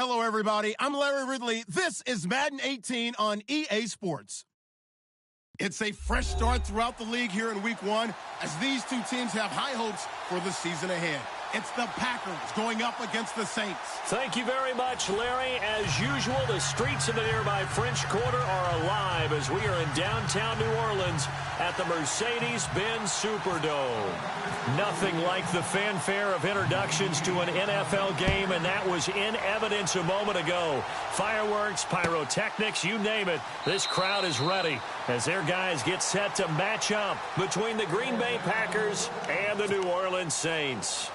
Hello, everybody. I'm Larry Ridley. This is Madden 18 on EA Sports. It's a fresh start throughout the league here in Week 1 as these two teams have high hopes for the season ahead. It's the Packers going up against the Saints. Thank you very much, Larry. As usual, the streets of the nearby French Quarter are alive as we are in downtown New Orleans at the Mercedes-Benz Superdome. Nothing like the fanfare of introductions to an NFL game, and that was in evidence a moment ago. Fireworks, pyrotechnics, you name it. This crowd is ready as their guys get set to match up between the Green Bay Packers and the New Orleans Saints.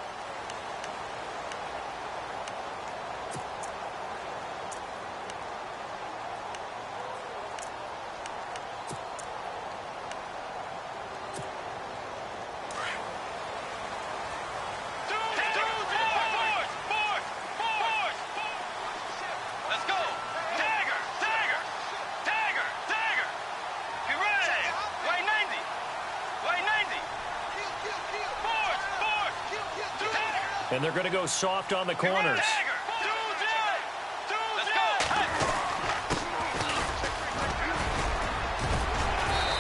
And they're going to go soft on the corners.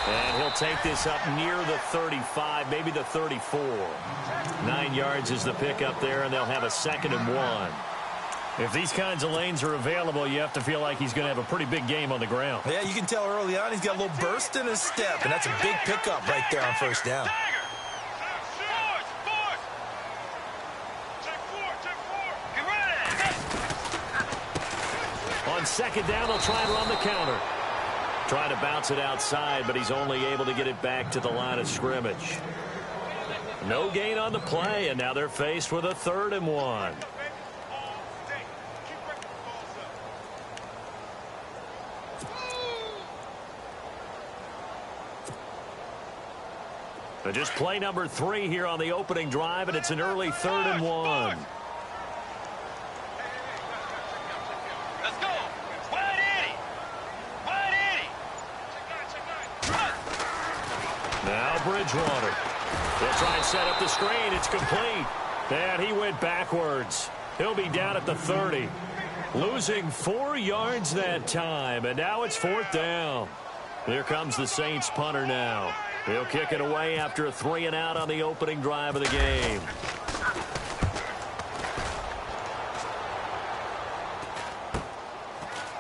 And he'll take this up near the 35, maybe the 34. 9 yards is the pickup there, and they'll have a 2nd and 1. If these kinds of lanes are available, you have to feel like he's going to have a pretty big game on the ground. Yeah, you can tell early on he's got a little burst in his step, and that's a big pickup right there on first down. On 2nd down, they'll try and run the counter. Trying to bounce it outside, but he's only able to get it back to the line of scrimmage. No gain on the play, and now they're faced with a 3rd and 1. And just play number 3 here on the opening drive, and it's an early 3rd and 1. Bridgewater. They'll try and set up the screen. It's complete. And he went backwards. He'll be down at the 30. Losing 4 yards that time. And now it's 4th down. Here comes the Saints punter now. He'll kick it away after a 3 and out on the opening drive of the game.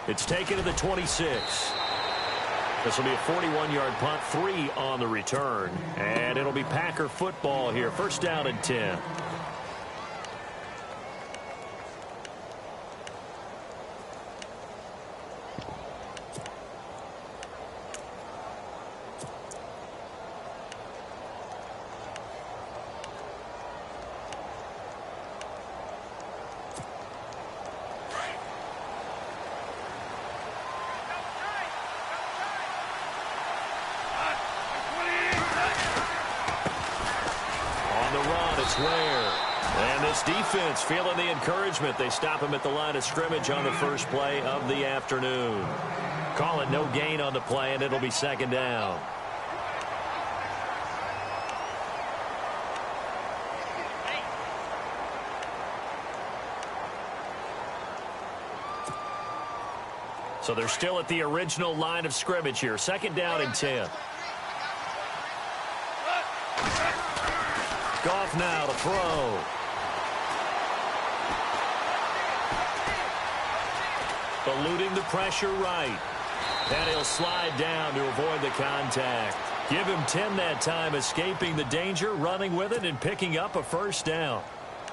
It's taken to the 26. This will be a 41-yard punt, 3 on the return. And it'll be Packer football here. 1st down and 10. And this defense feeling the encouragement. They stop him at the line of scrimmage on the first play of the afternoon. Call it no gain on the play, and it'll be 2nd down. So they're still at the original line of scrimmage here. 2nd down and 10. Goff now to throw. Eluding the pressure right. And he'll slide down to avoid the contact. Give him 10 that time, escaping the danger, running with it, and picking up a 1st down.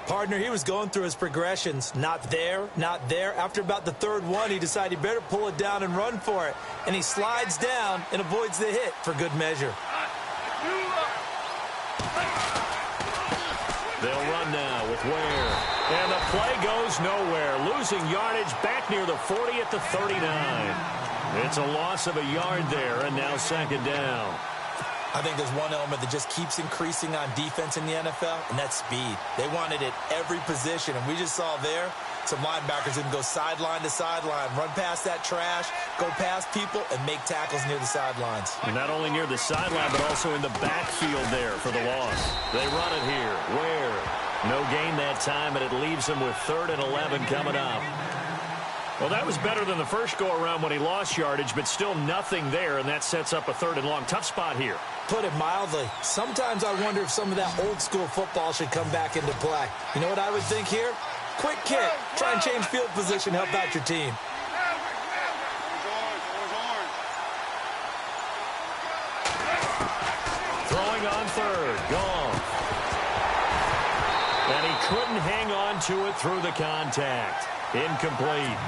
Partner, he was going through his progressions. Not there, not there. After about the 3rd one, he decided he better pull it down and run for it. And he slides down and avoids the hit for good measure. They'll run now with Ware. And the play goes nowhere. Losing yardage back near the 40 at the 39. It's a loss of a yard there, and now 2nd down. I think there's one element that just keeps increasing on defense in the NFL, and that's speed. They want it at every position, and we just saw there some linebackers who can go sideline to sideline, run past that trash, go past people, and make tackles near the sidelines. And not only near the sideline, but also in the backfield there for the loss. They run it here. Ware. No gain that time, and it leaves them with 3rd and 11 coming up. Well, that was better than the first go-around when he lost yardage, but still nothing there, and that sets up a 3rd and long. Tough spot here. Put it mildly. Sometimes I wonder if some of that old-school football should come back into play. You know what I would think here? Quick kick. Try and change field position. Help out your team. Throwing on 3rd. Gone. And he couldn't hang on to it through the contact. Incomplete.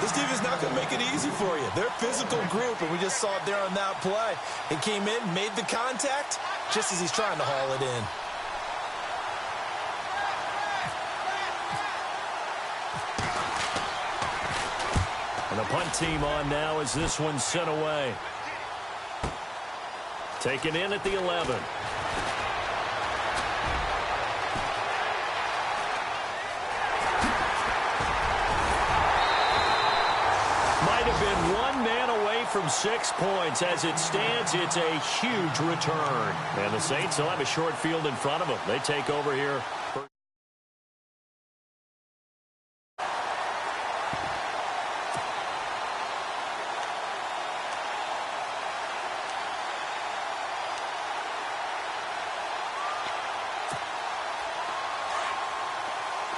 This team is not going to make it easy for you. They're a physical group, and we just saw it there on that play. He came in, made the contact, just as he's trying to haul it in. And the punt team on now as this one's sent away. Taken in at the 11. Might have been one man away from 6 points. As it stands, it's a huge return. And the Saints will have a short field in front of them. They take over here.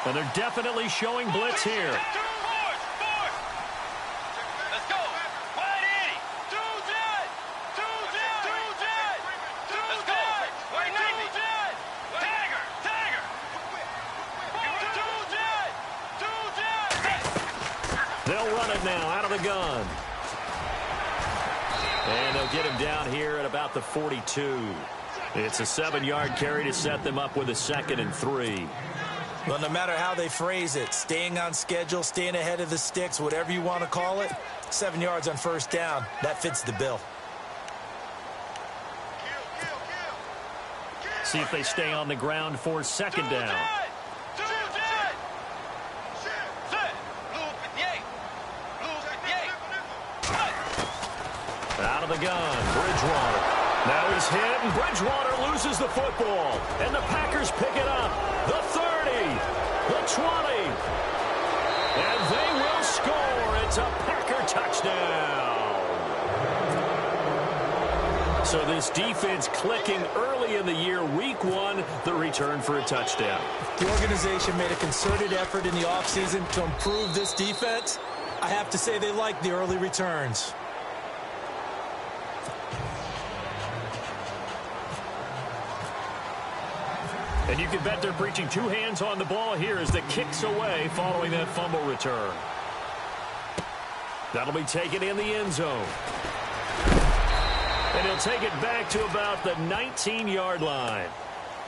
And they're definitely showing blitz here. Let's go. Wide Eddie. Let's go. Wide Navy. Tagger. They'll run it now out of the gun. And they'll get him down here at about the 42. It's a 7-yard carry to set them up with a 2nd and 3. Well, no matter how they phrase it, staying on schedule, staying ahead of the sticks, whatever you want to call it, 7 yards on 1st down, that fits the bill. See if they stay on the ground for 2nd down. Out of the gun, Bridgewater. Now he's hit, and Bridgewater loses the football. And the Packers pick it up. The 30, the 20. And they will score. It's a Packer touchdown. So this defense clicking early in the year, week 1, the return for a touchdown. The organization made a concerted effort in the offseason to improve this defense. I have to say they like the early returns. And you can bet they're preaching 2 hands on the ball here as the kick's away following that fumble return. That'll be taken in the end zone. And he'll take it back to about the 19-yard line.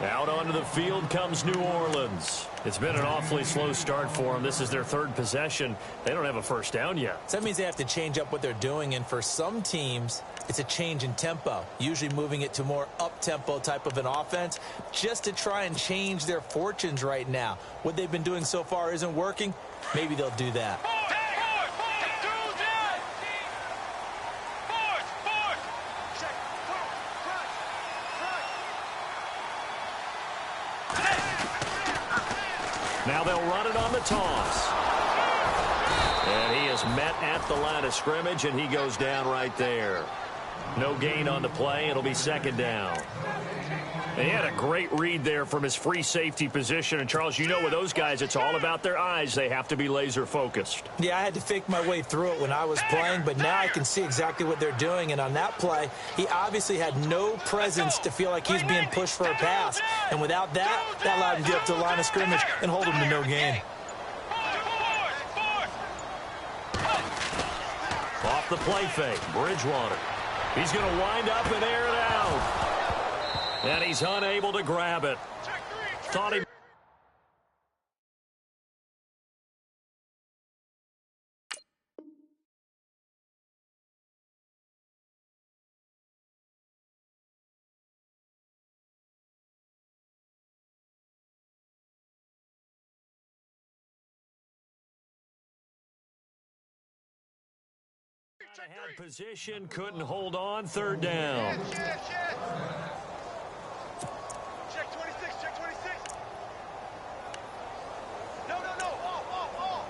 Out onto the field comes New Orleans. It's been an awfully slow start for them. This is their 3rd possession. They don't have a 1st down yet. So that means they have to change up what they're doing, and for some teams, it's a change in tempo, usually moving it to more up-tempo type of an offense, just to try and change their fortunes right now. What they've been doing so far isn't working. Maybe they'll do that. Now they'll run it on the toss. And he is met at the line of scrimmage, and he goes down right there. No gain on the play. It'll be 2nd down. And he had a great read there from his free safety position. And, Charles, you know with those guys, it's all about their eyes. They have to be laser-focused. Yeah, I had to fake my way through it when I was playing, but now I can see exactly what they're doing. And on that play, he obviously had no presence to feel like he's being pushed for a pass. And without that, that allowed him to get up to the line of scrimmage and hold him to no gain. Off the play fake, Bridgewater. He's going to wind up and air it out. And he's unable to grab it. Thought he... had position, couldn't hold on, 3rd down. Check 26, check 26. No. All.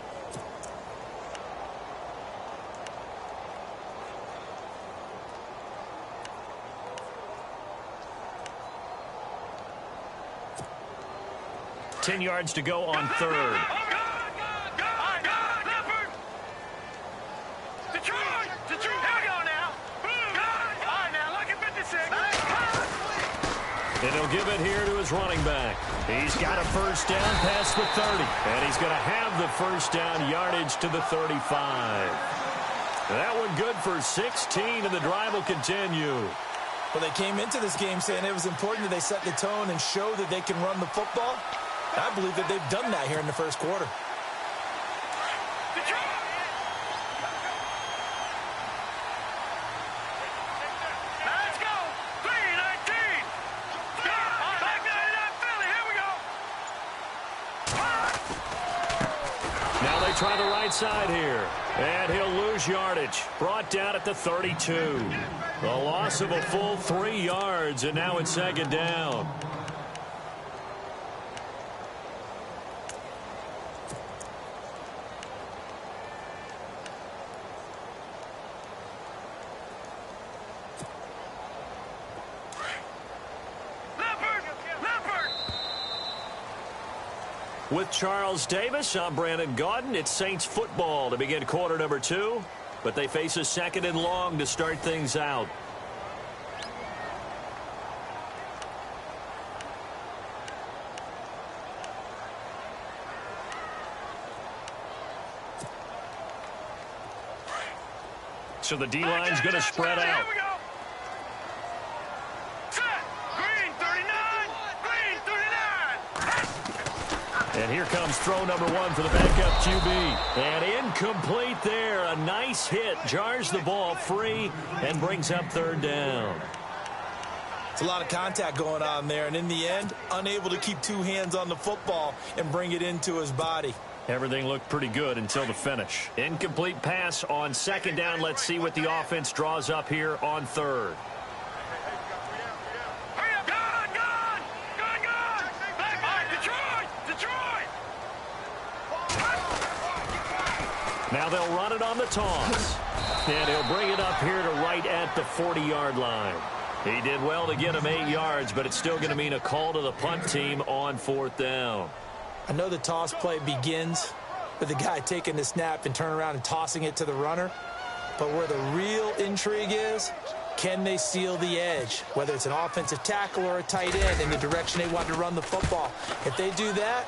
10 yards to go on third. And he'll give it here to his running back. He's got a first down past the 30. And he's going to have the first down yardage to the 35. That one good for 16, and the drive will continue. Well, they came into this game saying it was important that they set the tone and show that they can run the football. I believe that they've done that here in the first quarter. Try the right side here. And he'll lose yardage. Brought down at the 32. The loss of a full 3 yards, and now it's second down. With Charles Davis, I'm Brandon Gaudin. It's Saints football to begin quarter number 2, but they face a second and long to start things out. So the D-line's going to spread out. And here comes throw number 1 for the backup QB. And incomplete there. A nice hit. Jars the ball free and brings up third down. It's a lot of contact going on there. And in the end, unable to keep 2 hands on the football and bring it into his body. Everything looked pretty good until the finish. Incomplete pass on second down. Let's see what the offense draws up here on third. Now they'll run it on the toss. And he'll bring it up here to right at the 40-yard line. He did well to get him 8 yards, but it's still going to mean a call to the punt team on fourth down. I know the toss play begins with the guy taking the snap and turning around and tossing it to the runner. But where the real intrigue is, can they seal the edge? Whether it's an offensive tackle or a tight end in the direction they want to run the football. If they do that,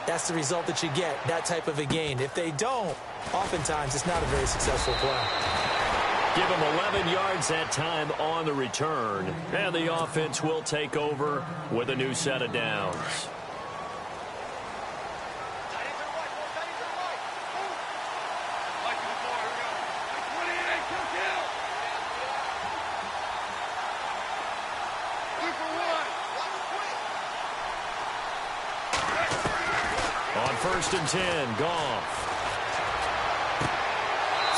that's the result that you get, that type of a gain. If they don't, oftentimes it's not a very successful play. Give them 11 yards that time on the return. And the offense will take over with a new set of downs. On first and 10, Goff.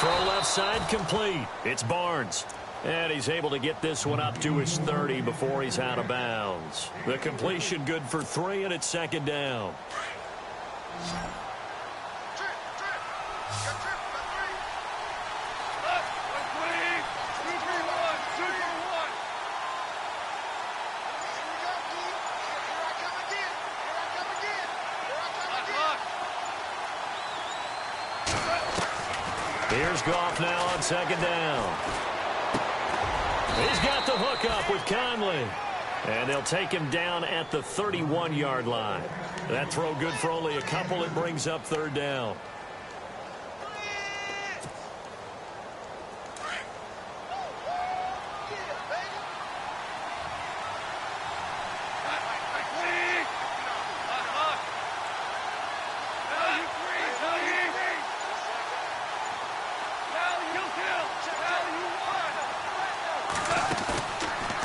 Throw left side complete. It's Barnes. And he's able to get this one up to his 30 before he's out of bounds. The completion good for 3, and it's second down. Here's Goff now on second down. He's got the hook up with Conley. And they'll take him down at the 31-yard line. That throw good for only a couple. It brings up third down.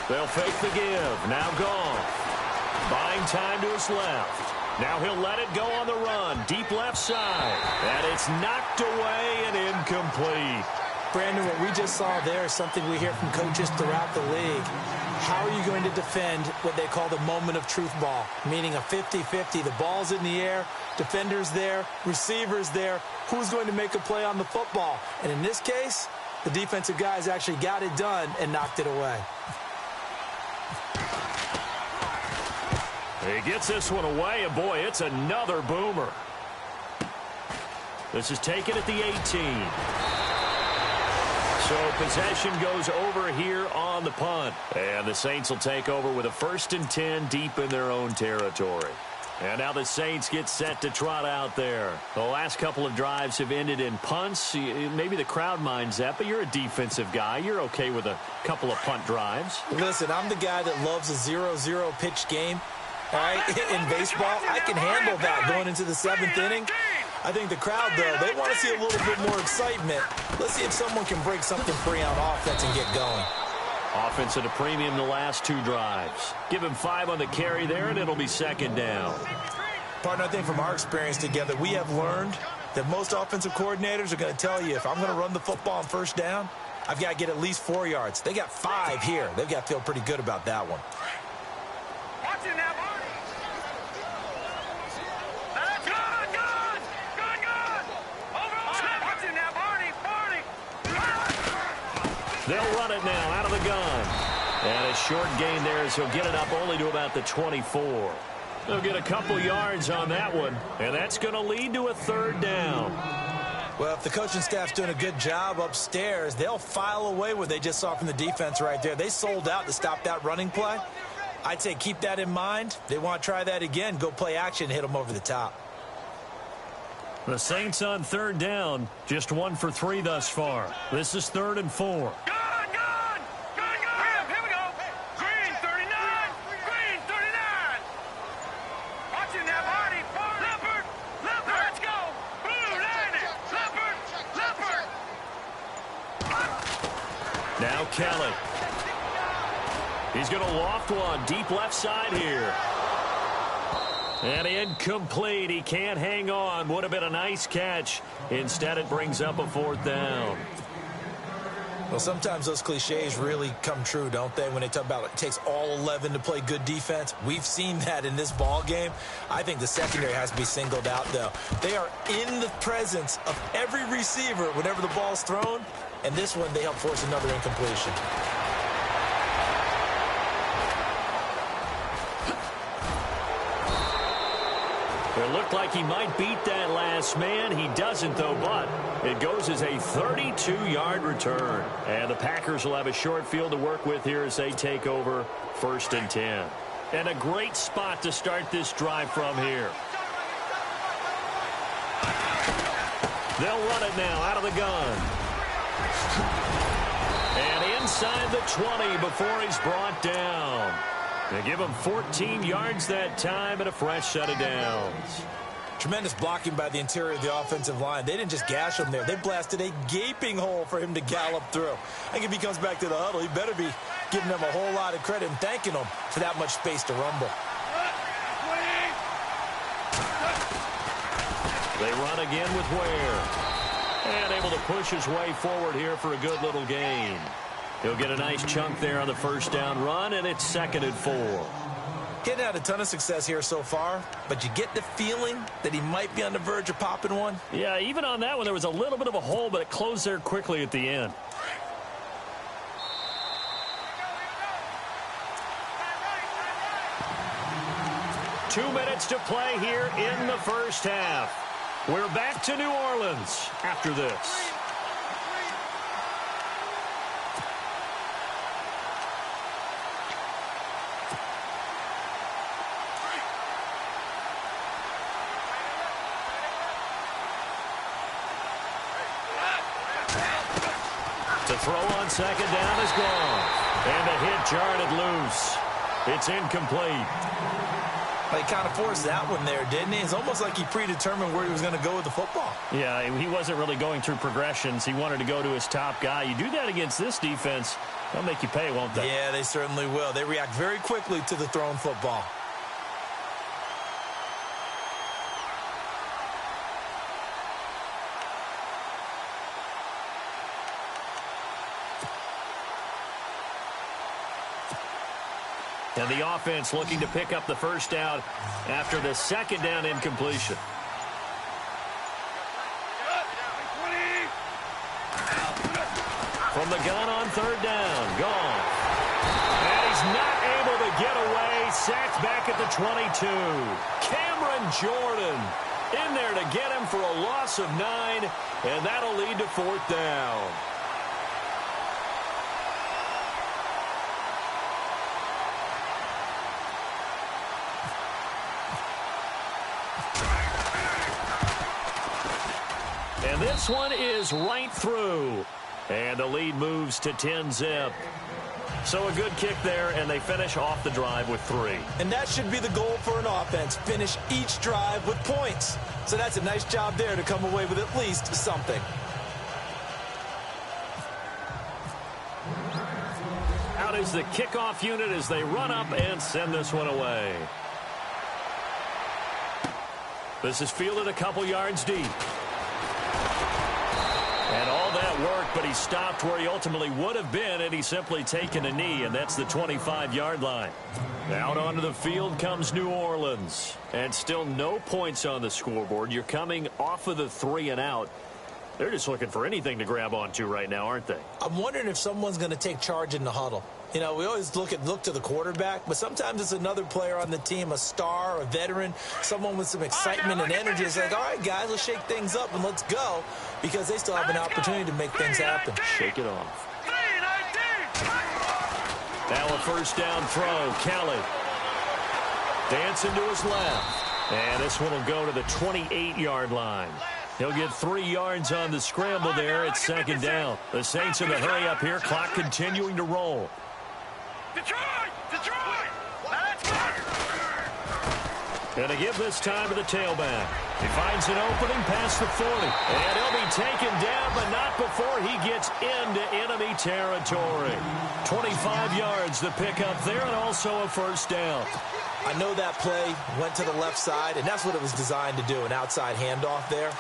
They'll fake the give. Now Goff. Buying time to his left. Now he'll let it go on the run. Deep left side. And it's knocked away and incomplete. Brandon, what we just saw there is something we hear from coaches throughout the league. How are you going to defend what they call the moment of truth ball? Meaning a 50-50. The ball's in the air. Defender's there. Receiver's there. Who's going to make a play on the football? And in this case, the defensive guys actually got it done and knocked it away. He gets this one away, and boy, it's another boomer. This is taken at the 18. So possession goes over here on the punt. And the Saints will take over with a 1st and 10 deep in their own territory. And now the Saints get set to trot out there. The last couple of drives have ended in punts. Maybe the crowd minds that, but you're a defensive guy. You're okay with a couple of punt drives. Listen, I'm the guy that loves a 0-0 pitch game. All right, in baseball, I can handle that going into the 7th inning. I think the crowd, though, they want to see a little bit more excitement. Let's see if someone can break something free on offense and get going. Offense at a premium the last 2 drives. Give him 5 on the carry there, and it'll be 2nd down. Partner, I think from our experience together, we have learned that most offensive coordinators are going to tell you, if I'm going to run the football on 1st down, I've got to get at least 4 yards. They got 5 here. They've got to feel pretty good about that one. Watch it now, Barney. That's good. Watch it now, Barney. They'll run it now out of the gun. And a short gain there as he'll get it up only to about the 24. They'll get a couple yards on that one, and that's going to lead to a 3rd down. Well, if the coaching staff's doing a good job upstairs, they'll file away what they just saw from the defense right there. They sold out to stop that running play. I'd say keep that in mind. They want to try that again. Go play action, hit them over the top. The Saints on 3rd down, just 1 for 3 thus far. This is 3rd and 4. Here we go. Green 39. Green 39. Watch it now, Barney. Leopard. Let's go. Blue line it. Leopard. Now Kelly. He's going to loft one deep left side here. And incomplete. He can't hang on. Would have been a nice catch. Instead, it brings up a 4th down. Well, sometimes those cliches really come true, don't they? When they talk about it takes all 11 to play good defense. We've seen that in this ball game. I think the secondary has to be singled out, though. They are in the presence of every receiver whenever the ball's thrown. And this one, they help force another incompletion. It looked like he might beat that last man. He doesn't, though, but it goes as a 32-yard return. And the Packers will have a short field to work with here as they take over 1st and 10. And a great spot to start this drive from here. They'll run it now out of the gun. And inside the 20 before he's brought down. They give him 14 yards that time and a fresh set of downs. Tremendous blocking by the interior of the offensive line. They didn't just gash him there. They blasted a gaping hole for him to gallop through. I think if he comes back to the huddle, he better be giving them a whole lot of credit and thanking them for that much space to rumble. They run again with Ware. And able to push his way forward here for a good little gain. He'll get a nice chunk there on the 1st down run, and it's 2nd and 4. Getting had a ton of success here so far, but you get the feeling that he might be on the verge of popping one. Yeah, even on that one, there was a little bit of a hole, but it closed there quickly at the end. Two minutes to play here in the 1st half. We're back to New Orleans after this. To throw on 2nd down is gone. And the hit jarred it loose. It's incomplete. He kind of forced that one there, didn't he? It's almost like he predetermined where he was going to go with the football. Yeah, he wasn't really going through progressions. He wanted to go to his top guy. You do that against this defense, they'll make you pay, won't they? Yeah, they certainly will. They react very quickly to the thrown football. And the offense looking to pick up the 1st down after the 2nd down incompletion. From the gun on 3rd down, gone. And he's not able to get away he's sacked back at the 22. Cameron Jordan in there to get him for a loss of 9, and that'll lead to 4th down. And this one is right through. And the lead moves to 10-zip. So a good kick there, and they finish off the drive with 3. And that should be the goal for an offense. Finish each drive with points. So that's a nice job there to come away with at least something. Out is the kickoff unit as they run up and send this one away. This is fielded a couple yards deep. And all that work, but he stopped where he ultimately would have been had he simply taken a knee, and that's the 25-yard line. Out onto the field comes New Orleans. And still no points on the scoreboard. You're coming off of the 3 and out. They're just looking for anything to grab onto right now, aren't they? I'm wondering if someone's going to take charge in the huddle. You know, we always look to the quarterback, but sometimes it's another player on the team, a star, a veteran, someone with some excitement and energy. It's like, all right, guys, let's shake things up and let's go, because they still have an opportunity to make things happen. Shake it off. Now a 1st down throw. Kelly dancing to his left. And this one will go to the 28-yard line. He'll get 3 yards on the scramble there at 2nd down. The Saints in the hurry up here. Clock continuing to roll. Detroit! Detroit! Let's go! And to give this time to the tailback. He finds an opening past the 40. And he'll be taken down, but not before he gets into enemy territory. 25 yards the pickup there, and also a 1st down. I know that play went to the left side, and that's what it was designed to do, an outside handoff there.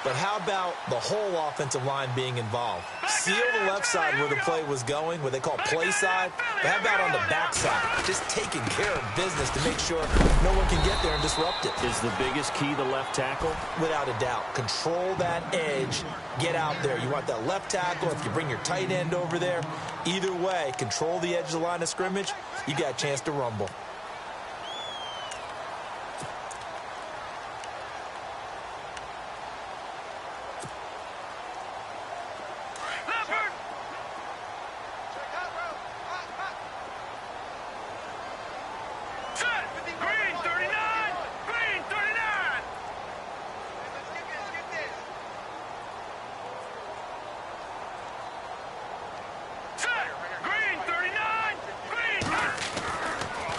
But how about the whole offensive line being involved? Seal the left side where the play was going, what they call play side. But how about on the back side? Just taking care of business to make sure no one can get there and disrupt it. Is the biggest key the left tackle? Without a doubt. Control that edge. Get out there. You want that left tackle. If you bring your tight end over there, either way, control the edge of the line of scrimmage, you got a chance to rumble.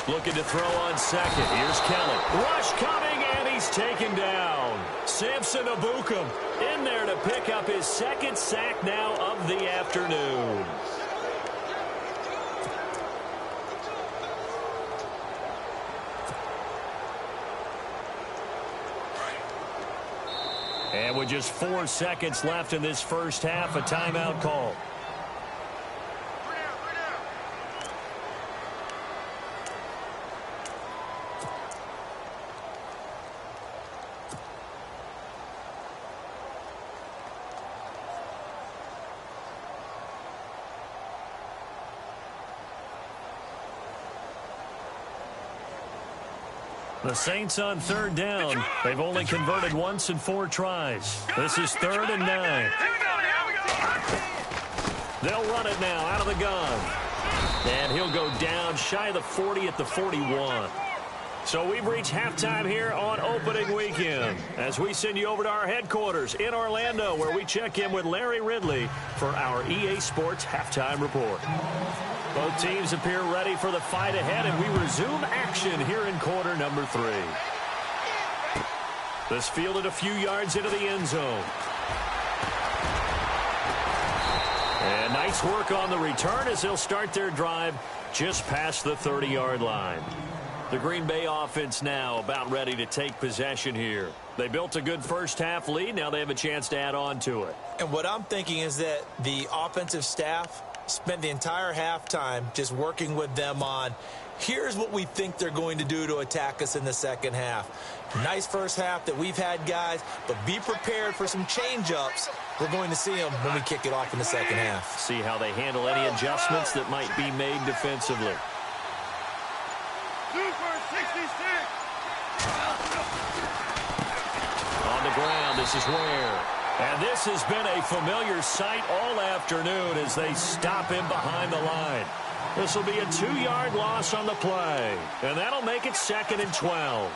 Looking to throw on 2nd. Here's Kelly. Rush coming, and he's taken down. Samson Abukum in there to pick up his 2nd sack now of the afternoon. And with just 4 seconds left in this first half, a timeout call. The Saints on 3rd down. They've only converted once in 4 tries. This is 3rd and 9. They'll run it now out of the gun. And he'll go down shy of the 40 at the 41. So we've reached halftime here on opening weekend as we send you over to our headquarters in Orlando, where we check in with Larry Ridley for our EA Sports Halftime Report. Both teams appear ready for the fight ahead, and we resume action here in quarter number 3. This fielded a few yards into the end zone. And nice work on the return as they'll start their drive just past the 30-yard line. The Green Bay offense now about ready to take possession here. They built a good first-half lead. Now they have a chance to add on to it. And what I'm thinking is that the offensive staff spent the entire halftime just working with them on, here's what we think they're going to do to attack us in the second half. Nice first half that we've had, guys, but be prepared for some change-ups. We're going to see them when we kick it off in the second half. See how they handle any adjustments that might be made defensively. Super 66. On the ground, this is Ware. And this has been a familiar sight all afternoon as they stop him behind the line. This will be a 2-yard loss on the play, and that'll make it 2nd and 12.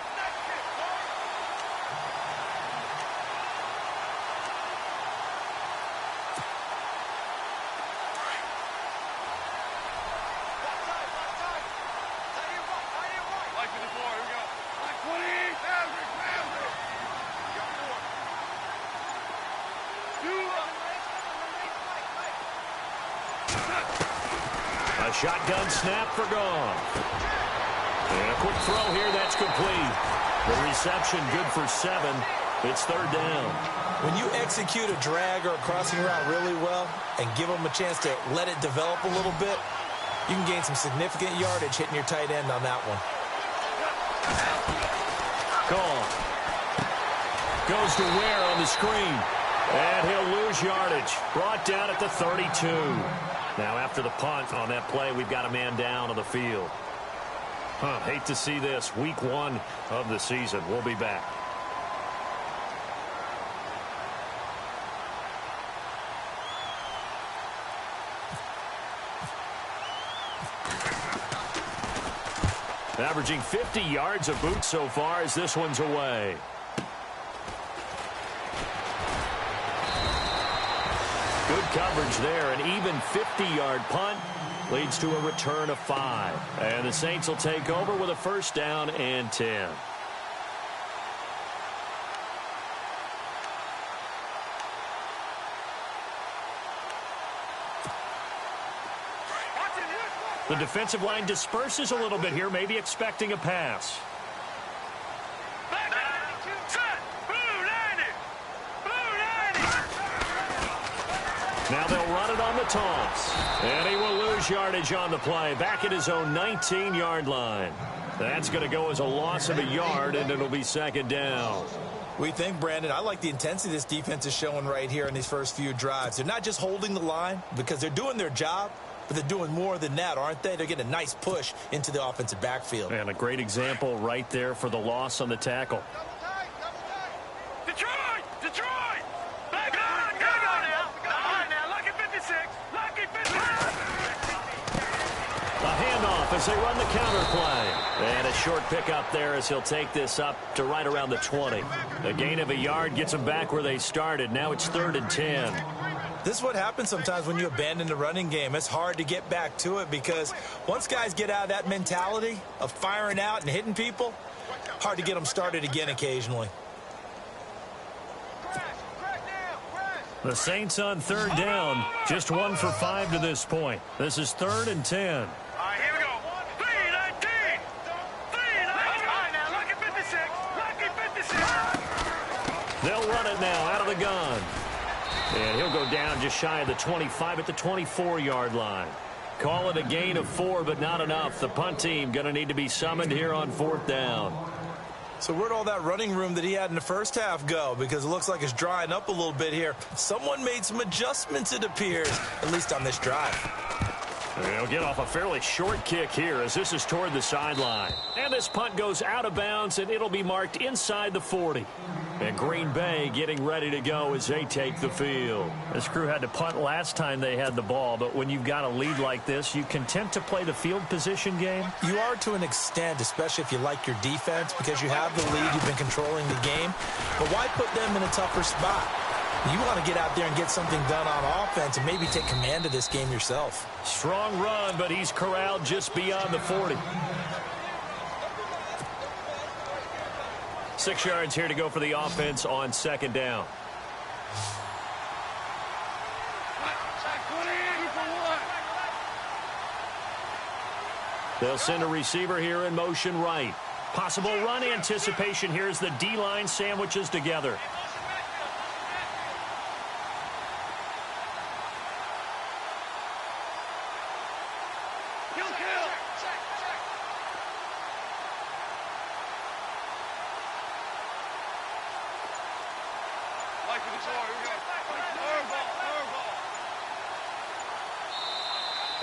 Shotgun snap for Goff. And a quick throw here, that's complete. The reception good for 7. It's 3rd down. When you execute a drag or a crossing route really well and give them a chance to let it develop a little bit, you can gain some significant yardage hitting your tight end on that one. Goff goes to Ware on the screen. And he'll lose yardage. Brought down at the 32. Now after the punt on that play, we've got a man down on the field. Hate to see this. Week 1 of the season. We'll be back. Averaging 50 yards a boot so far as this one's away. Good coverage there. An even 50-yard punt leads to a return of 5. And the Saints will take over with a 1st down and 10. The defensive line disperses a little bit here, maybe expecting a pass. Now they'll run it on the toss. And he will lose yardage on the play. Back at his own 19-yard line. That's going to go as a loss of a yard, and it'll be 2nd down. We think, Brandon, I like the intensity this defense is showing right here in these first few drives. They're not just holding the line because they're doing their job, but they're doing more than that, aren't they? They're getting a nice push into the offensive backfield. And a great example right there for the loss on the tackle. Detroit! Detroit! Back on! Go now! All right, now, lucky 56! Lucky 56! A handoff as they run the counter play. And a short pickup there as he'll take this up to right around the 20. A gain of a yard gets them back where they started. Now it's 3rd and 10. This is what happens sometimes when you abandon the running game. It's hard to get back to it because once guys get out of that mentality of firing out and hitting people, hard to get them started again occasionally. The Saints on 3rd down, just 1 for 5 to this point. This is 3rd and 10. All right, here we go. 3-19! 3-19! All right, now, lucky 56! Lucky 56! They'll run it now out of the gun. And he'll go down just shy of the 25 at the 24-yard line. Call it a gain of 4, but not enough. The punt team going to need to be summoned here on 4th down. So where'd all that running room that he had in the first half go? Because it looks like it's drying up a little bit here. Someone made some adjustments, it appears, at least on this drive. They'll get off a fairly short kick here as this is toward the sideline. And this punt goes out of bounds, and it'll be marked inside the 40. And Green Bay getting ready to go as they take the field. This crew had to punt last time they had the ball, but when you've got a lead like this, you content to play the field position game? You are to an extent, especially if you like your defense, because you have the lead, you've been controlling the game. But why put them in a tougher spot? You want to get out there and get something done on offense and maybe take command of this game yourself. Strong run, but he's corralled just beyond the 40. 6 yards here to go for the offense on 2nd down. They'll send a receiver here in motion right. Possible run anticipation here as the D-line sandwiches together.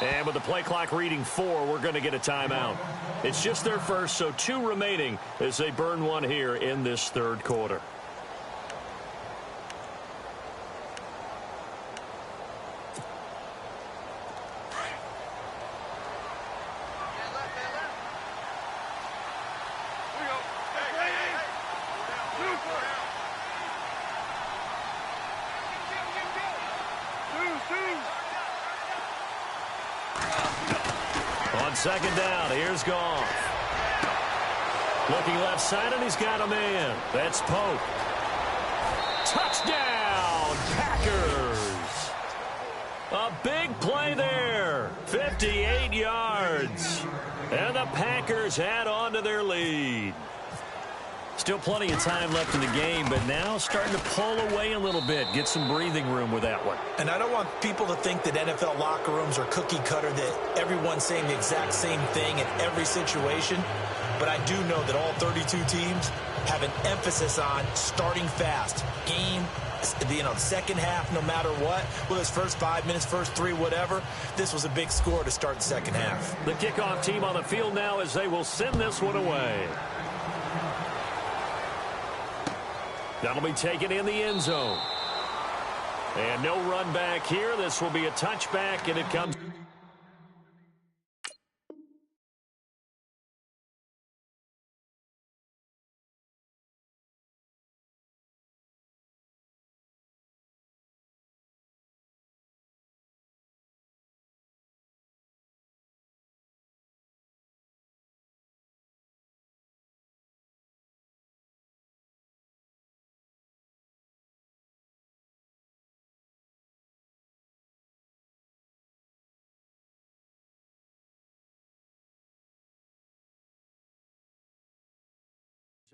And with the play clock reading 4, we're going to get a timeout. It's just their first, so 2 remaining as they burn one here in this third quarter. On second down, here's Goff. Looking left side, and he's got a man. That's Pope. Touchdown, Packers. A big play there. 58 yards. And the Packers add on to their lead. Still plenty of time left in the game, but now starting to pull away a little bit. Get some breathing room with that one. And I don't want people to think that NFL locker rooms are cookie cutter, that everyone's saying the exact same thing in every situation. But I do know that all 32 teams have an emphasis on starting fast. Game, the second half, no matter what. Well, it's first 5 minutes, first 3, whatever. This was a big score to start the second half. The kickoff team on the field now as they will send this one away. That'll be taken in the end zone. And no run back here. This will be a touchback, and it comes.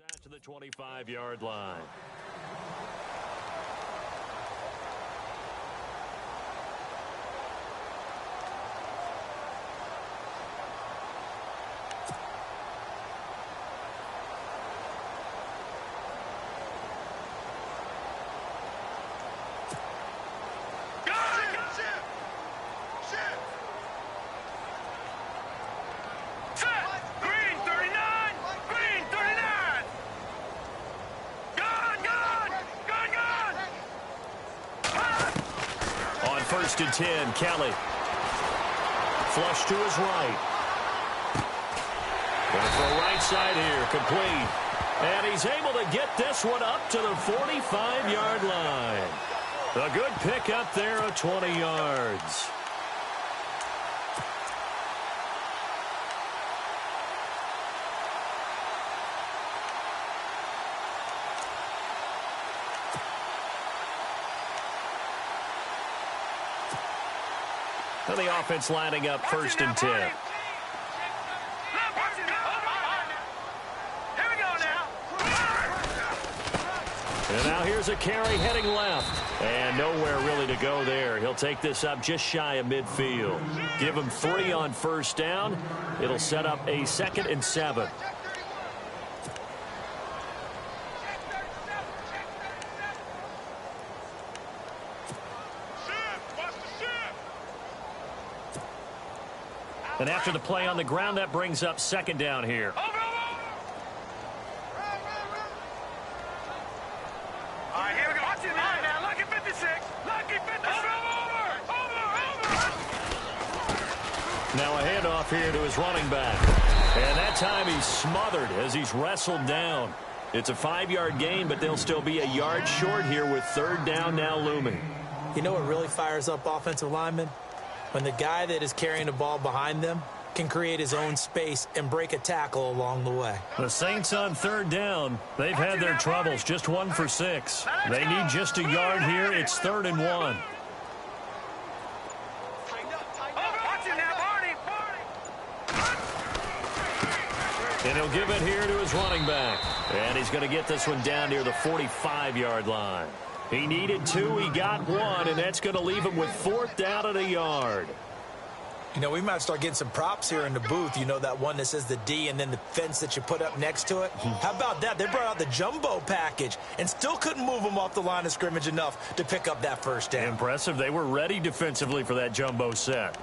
Out to the 25-yard line. First and 10, Kelly. Flush to his right. Going for a right side here, complete. And he's able to get this one up to the 45-yard line. A good pick up there of 20 yards. And the offense lining up first and 10. Here we go now. And now here's a carry heading left. And nowhere really to go there. He'll take this up just shy of midfield. Give him 3 on first down. It'll set up a 2nd and 7. And after the play on the ground, that brings up 2nd down here. All right, here we go. Watch it now. Lucky 56. Lucky 56. Now a handoff here to his running back. And that time he's smothered as he's wrestled down. It's a 5-yard gain, but they'll still be a yard short here with 3rd down now looming. You know what really fires up offensive linemen? When the guy that is carrying the ball behind them can create his own space and break a tackle along the way. The Saints on 3rd down. They've had their troubles. Just 1 for 6. They need just a yard here. It's 3rd and 1. And he'll give it here to his running back. And he's going to get this one down near the 45-yard line. He needed 2, he got 1, and that's going to leave him with 4th down and a yard. You know, we might start getting some props here in the booth. You know, that one that says the D and then the fence that you put up next to it? How about that? They brought out the jumbo package and still couldn't move them off the line of scrimmage enough to pick up that 1st down. Impressive. They were ready defensively for that jumbo set.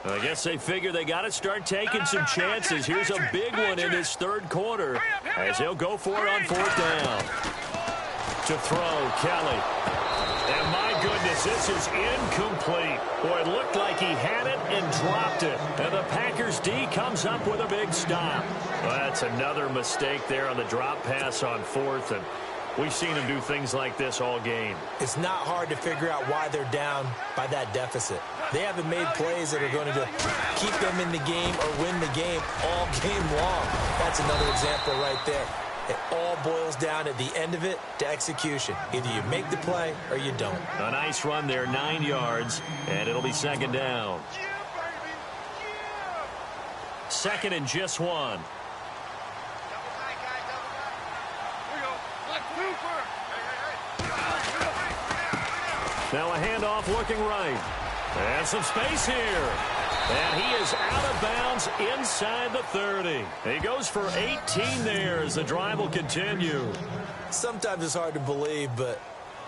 I guess they figure they got to start taking some chances. Here's a big one in this third quarter as they'll go for it on fourth down. To throw, Kelly. And my goodness, this is incomplete. Boy, it looked like he had it and dropped it. And the Packers D comes up with a big stop. Well, that's another mistake there on the drop pass on fourth. And we've seen him do things like this all game. It's not hard to figure out why they're down by that deficit. They haven't made plays that are going to keep them in the game or win the game all game long. That's another example right there. It all boils down at the end of it to execution. Either you make the play or you don't. A nice run there, 9 yards, and it'll be second down. Second and just 1. Now a handoff looking right. And some space here. And he is out of bounds inside the 30. He goes for 18 there as the drive will continue. Sometimes it's hard to believe, but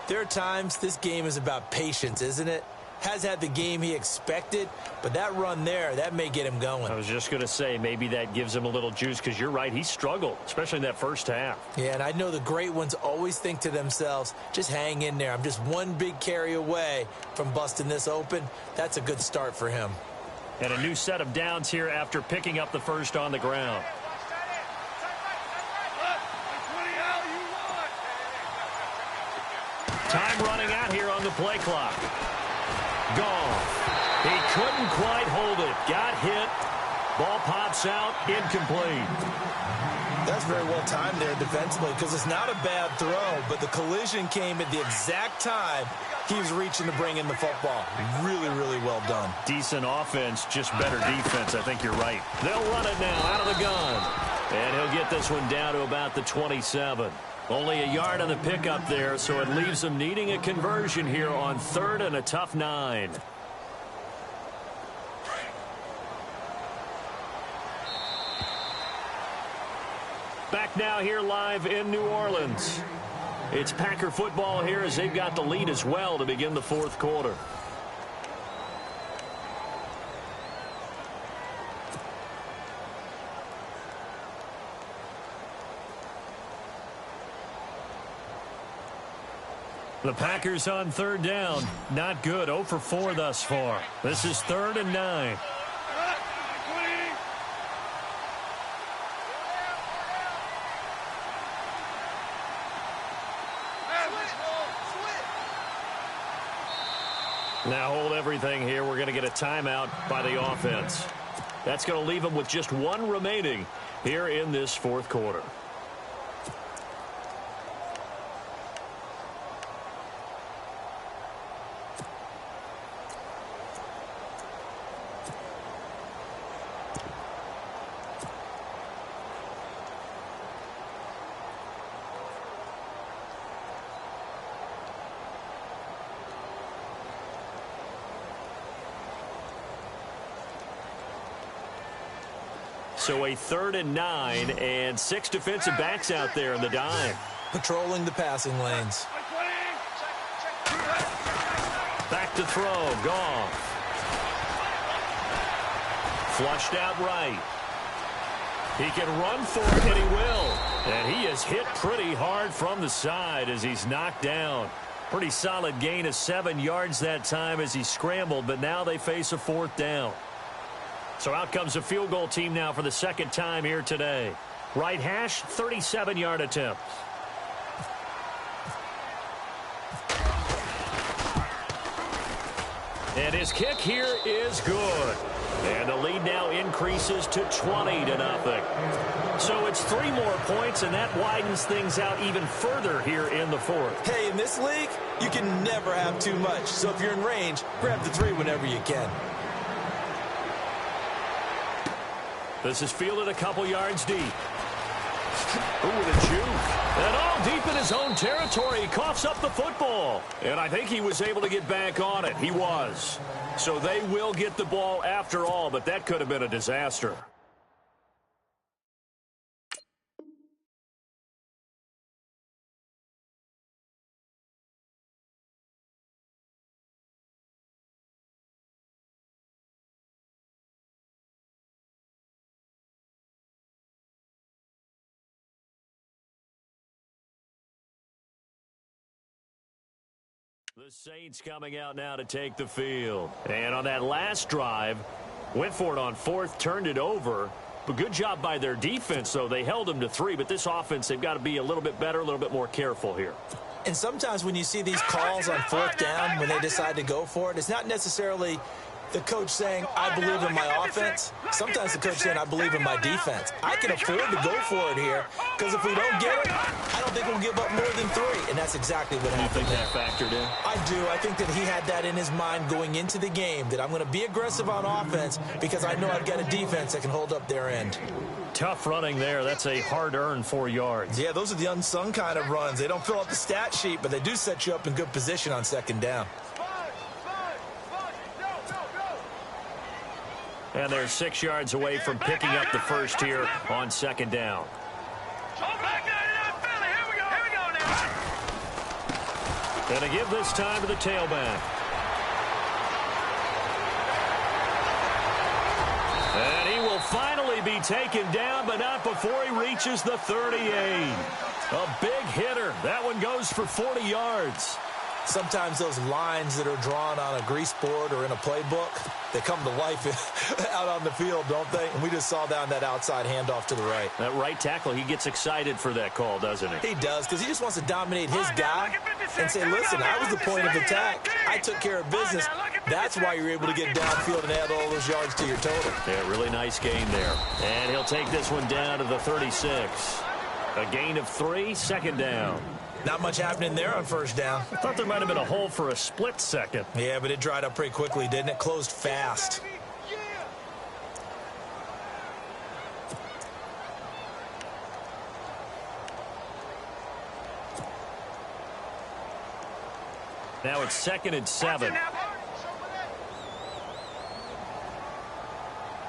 there are times this game is about patience, isn't it? Has had the game he expected, but that run there, that may get him going. I was just going to say, maybe that gives him a little juice, because you're right, he struggled, especially in that first half. Yeah, and I know the great ones always think to themselves, just hang in there. I'm just one big carry away from busting this open. That's a good start for him. And a new set of downs here after picking up the first on the ground. Time running out here on the play clock. Gone. He couldn't quite hold it. Got hit. Ball pops out. Incomplete. That's very well timed there defensively, because it's not a bad throw, but the collision came at the exact time he was reaching to bring in the football. Really, really well done. Decent offense, just better defense. I think you're right. They'll run it now out of the gun. And he'll get this one down to about the 27. Only a yard on the pickup there, so it leaves them needing a conversion here on third and a tough 9. Back now here live in New Orleans. It's Packer football here as they've got the lead as well to begin the fourth quarter. The Packers on third down. Not good. 0 for 4 thus far. This is 3rd and 9. Now hold everything here. We're going to get a timeout by the offense. That's going to leave them with just 1 remaining here in this fourth quarter. So a 3rd and 9 and 6 defensive backs out there in the dime. Patrolling the passing lanes. Back to throw. Goff. Flushed out right. He can run for it, and he will. And he is hit pretty hard from the side as he's knocked down. Pretty solid gain of 7 yards that time as he scrambled, but now they face a 4th down. So out comes a field goal team now for the second time here today. Right hash, 37-yard attempt. And his kick here is good. And the lead now increases to 20-0. So it's 3 more points, and that widens things out even further here in the fourth. Hey, in this league, you can never have too much. So if you're in range, grab the 3 whenever you can. This is fielded a couple yards deep. Ooh, with a juke. And all deep in his own territory. He coughs up the football. And I think he was able to get back on it. He was. So they will get the ball after all, but that could have been a disaster. The Saints coming out now to take the field. And on that last drive, went for it on fourth, turned it over. But good job by their defense, though. They held them to 3, but this offense, they've got to be a little bit better, a little bit more careful here. And sometimes when you see these calls on fourth down, when they decide to go for it, it's not necessarily the coach saying, I believe in my offense. Sometimes the coach saying, I believe in my defense. I can afford to go for it here because if we don't get it, I don't think we'll give up more than 3. And that's exactly what happened there. You think that factored in? I do. I think that he had that in his mind going into the game, that I'm going to be aggressive on offense because I know I've got a defense that can hold up their end. Tough running there. That's a hard-earned 4 yards. Yeah, those are the unsung kind of runs. They don't fill out the stat sheet, but they do set you up in good position on second down. And they're 6 yards away from picking up the first here on second down. And to give this time to the tailback. And he will finally be taken down, but not before he reaches the 38. A big hitter. That one goes for 40 yards. Sometimes those lines that are drawn on a grease board or in a playbook, they come to life out on the field, don't they? And we just saw down that outside handoff to the right. That right tackle, he gets excited for that call, doesn't he? He does, because he just wants to dominate his guy and say, listen, I was the point of attack. I took care of business. That's why you're able to get downfield and add all those yards to your total. Yeah, really nice gain there. And he'll take this one down to the 36. A gain of 3, second down. Not much happening there on first down. I thought there might have been a hole for a split second. Yeah, but it dried up pretty quickly, didn't it? Closed fast. Now it's 2nd and 7. All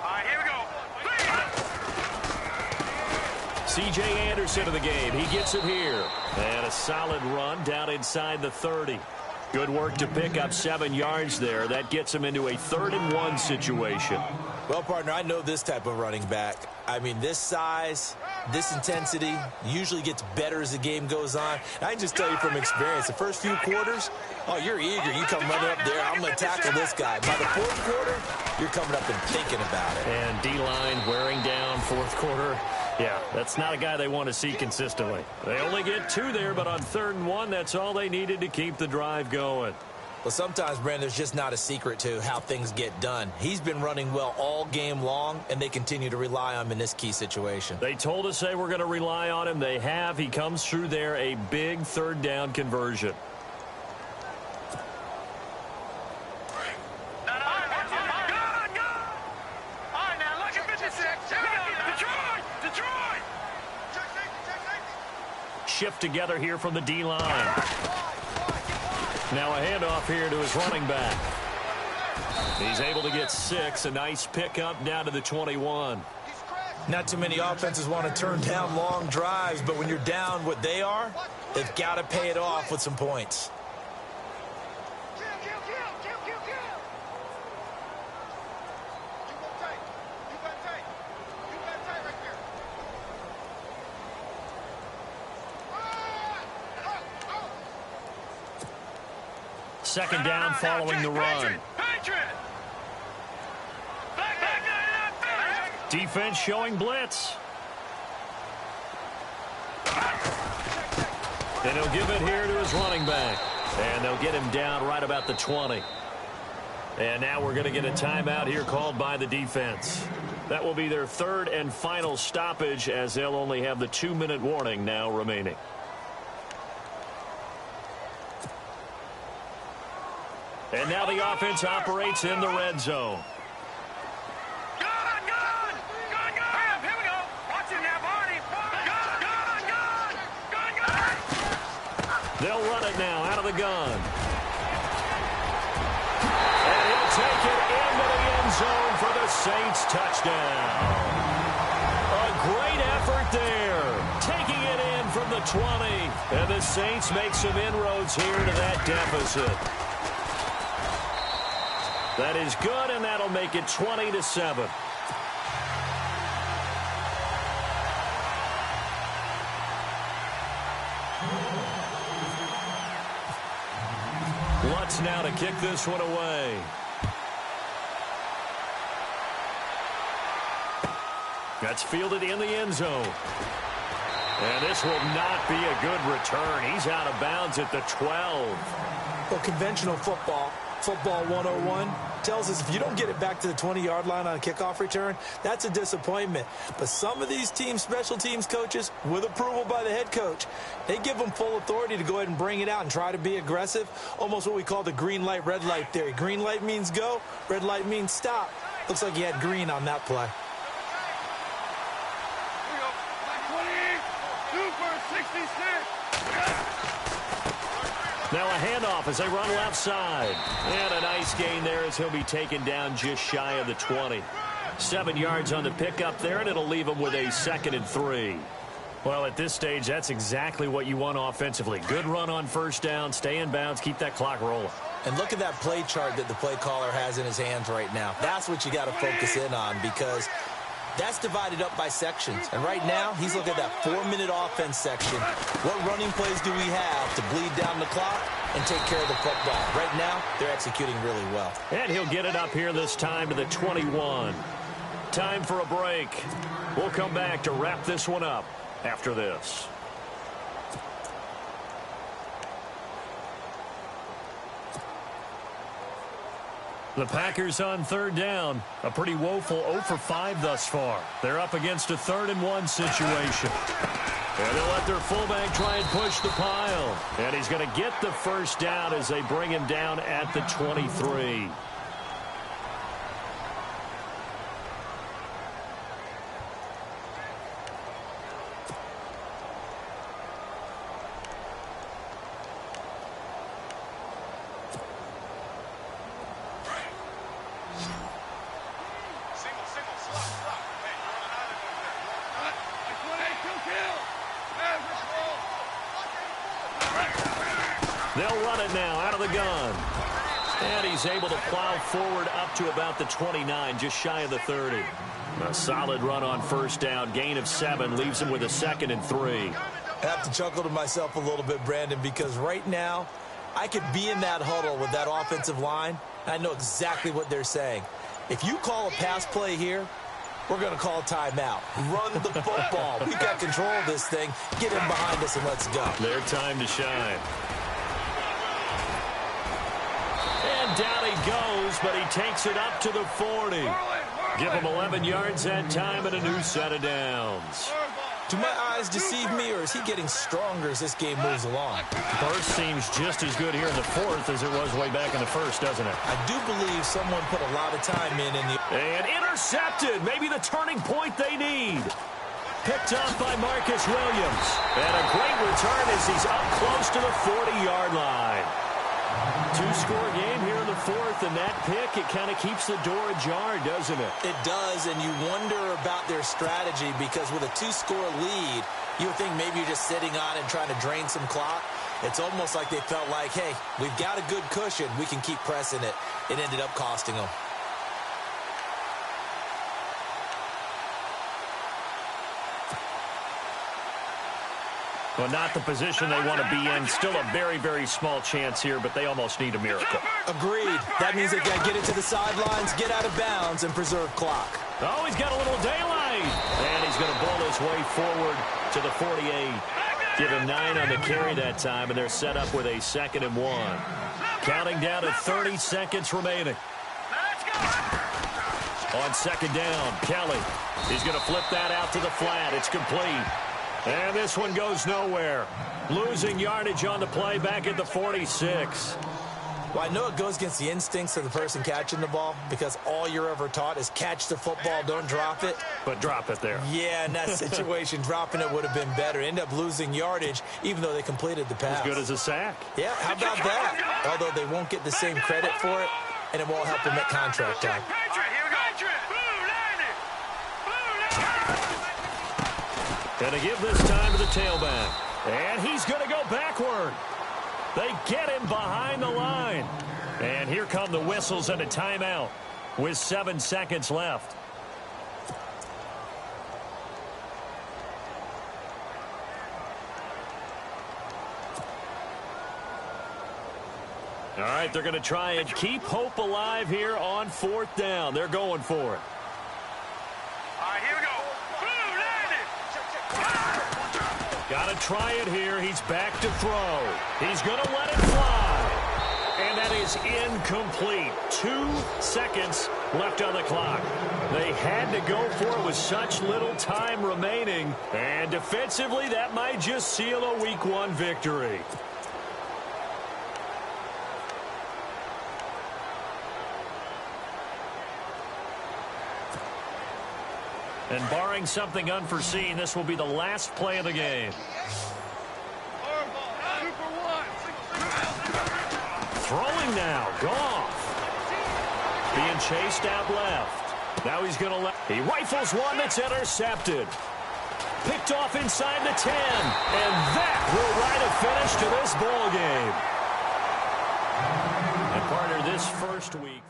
right, here we go. C.J. Anderson of the game. He gets it here. And a solid run down inside the 30. Good work to pick up 7 yards there. That gets him into a 3rd and 1 situation. Well, partner, I know this type of running back. I mean, this size, this intensity usually gets better as the game goes on. And I can just tell you from experience, the first few quarters, oh, you're eager. You come running up there, I'm going to tackle this guy. By the 4th quarter, you're coming up and thinking about it. And D-line wearing down 4th quarter. Yeah, that's not a guy they want to see consistently. They only get 2 there, but on 3rd and 1, that's all they needed to keep the drive going. Well, sometimes, Brandon, there's just not a secret to how things get done. He's been running well all game long, and they continue to rely on him in this key situation. They told us they were going to rely on him. They have. He comes through there, a big 3rd down conversion. Shift together here from the D-line. Now a handoff here to his running back. He's able to get 6. A nice pickup down to the 21. Not too many offenses want to turn down long drives, but when you're down what they are, they've got to pay it off with some points. Second down following the run. Defense showing blitz. And he'll give it here to his running back. And they'll get him down right about the 20. And now we're going to get a timeout here called by the defense. That will be their 3rd and final stoppage, as they'll only have the 2-minute warning now remaining. And now the offense operates in the red zone. They'll run it now out of the gun. And he'll take it into the end zone for the Saints touchdown. A great effort there. Taking it in from the 20. And the Saints make some inroads here to that deficit. That is good, and that'll make it 20-7. to kick this one away. That's fielded in the end zone. And this will not be a good return. He's out of bounds at the 12. Well, conventional football 101, tells us if you don't get it back to the 20-yard line on a kickoff return, that's a disappointment. But some of these teams, special teams coaches, with approval by the head coach, they give them full authority to go ahead and bring it out and try to be aggressive, almost what we call the green light, red light theory. Green light means go, red light means stop. Looks like he had green on that play. Now a handoff as they run left side. And a nice gain there as he'll be taken down just shy of the 20. 7 yards on the pickup there, and it'll leave him with a 2nd and 3. Well, at this stage, that's exactly what you want offensively. Good run on first down, stay in bounds, keep that clock rolling. And look at that play chart that the play caller has in his hands right now. That's what you got to focus in on, because that's divided up by sections. And right now, he's looking at that 4-minute offense section. What running plays do we have to bleed down the clock and take care of the football? Right now, they're executing really well. And he'll get it up here this time to the 21. Time for a break. We'll come back to wrap this one up after this. The Packers on 3rd down. A pretty woeful 0 for 5 thus far. They're up against a 3rd and 1 situation. And they'll let their fullback try and push the pile. And he's going to get the first down as they bring him down at the 23. They'll run it now out of the gun. And he's able to plow forward up to about the 29, just shy of the 30. A solid run on first down. Gain of 7 leaves him with a 2nd and 3. I have to chuckle to myself a little bit, Brandon, because right now I could be in that huddle with that offensive line, and I know exactly what they're saying. If you call a pass play here, we're going to call a timeout. Run the football. We've got control of this thing. Get him behind us and let's go. Their time to shine. And down he goes, but he takes it up to the 40. Give him 11 yards that time and a new set of downs. Do my eyes deceive me, or is he getting stronger as this game moves along? Burst seems just as good here in the 4th as it was way back in the 1st, doesn't it? I do believe someone put a lot of time in the... And intercepted. Maybe the turning point they need. Picked up by Marcus Williams. And a great return as he's up close to the 40-yard line. 2-score game here in the 4th, and that pick, it kind of keeps the door ajar, doesn't it? It does, and you wonder about their strategy, because with a 2-score lead, you would think maybe you're just sitting on it and trying to drain some clock. It's almost like they felt like, hey, we've got a good cushion. We can keep pressing it. It ended up costing them. Well, not the position they want to be in. Still a very, very small chance here, but they almost need a miracle. Agreed. That means they've got to get it to the sidelines, get out of bounds, and preserve clock. Oh, he's got a little daylight. And he's going to bowl his way forward to the 48. Give him 9 on the carry that time, and they're set up with a 2nd and 1. Counting down to 30 seconds remaining. On 2nd down, Kelly. He's going to flip that out to the flat. It's complete. And this one goes nowhere. Losing yardage on the play back at the 46. Well, I know it goes against the instincts of the person catching the ball, because all you're ever taught is catch the football, don't drop it. But drop it there. Yeah, in that situation, dropping it would have been better. End up losing yardage, even though they completed the pass. As good as a sack. Yeah, how about that? Although they won't get the same credit for it, and it won't help them at contract time. Going to give this time to the tailback. And he's going to go backward. They get him behind the line. And here come the whistles and a timeout with 7 seconds left. All right, they're going to try and keep hope alive here on 4th down. They're going for it. All right, here we go. Blue, landed. Got to try it here. He's back to throw. He's going to let it fly. And that is incomplete. 2 seconds left on the clock. They had to go for it with such little time remaining. And defensively, that might just seal a Week 1 victory. And barring something unforeseen, this will be the last play of the game. Throwing now, Goff. Being chased out left. Now he's going to let... He rifles one that's intercepted. Picked off inside the 10. And that will write a finish to this ball game. And partner, this first week...